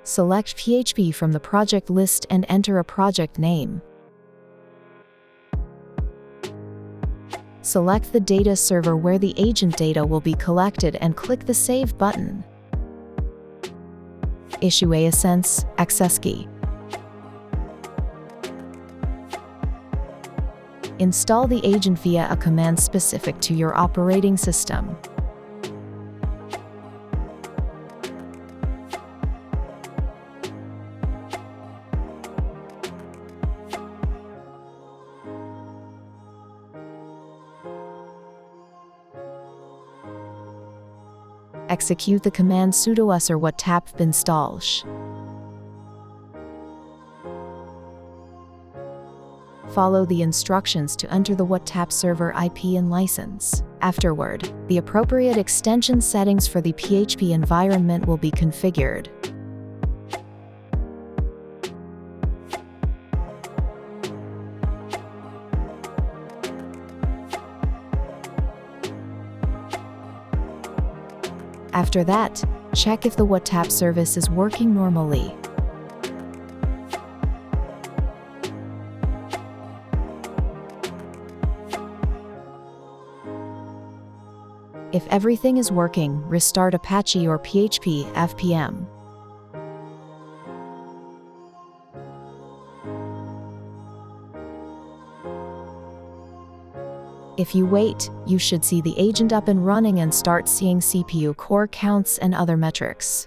Select PHP from the project list and enter a project name. Select the data server where the agent data will be collected and click the Save button. Issue a license access key. Install the agent via a command specific to your operating system. Execute the command sudo usr WhaTap install. Follow the instructions to enter the WhaTap server IP and license. Afterward, the appropriate extension settings for the PHP environment will be configured. After that, check if the WhaTap service is working normally. If everything is working, restart Apache or PHP FPM. If you wait, you should see the agent up and running and start seeing CPU core counts and other metrics.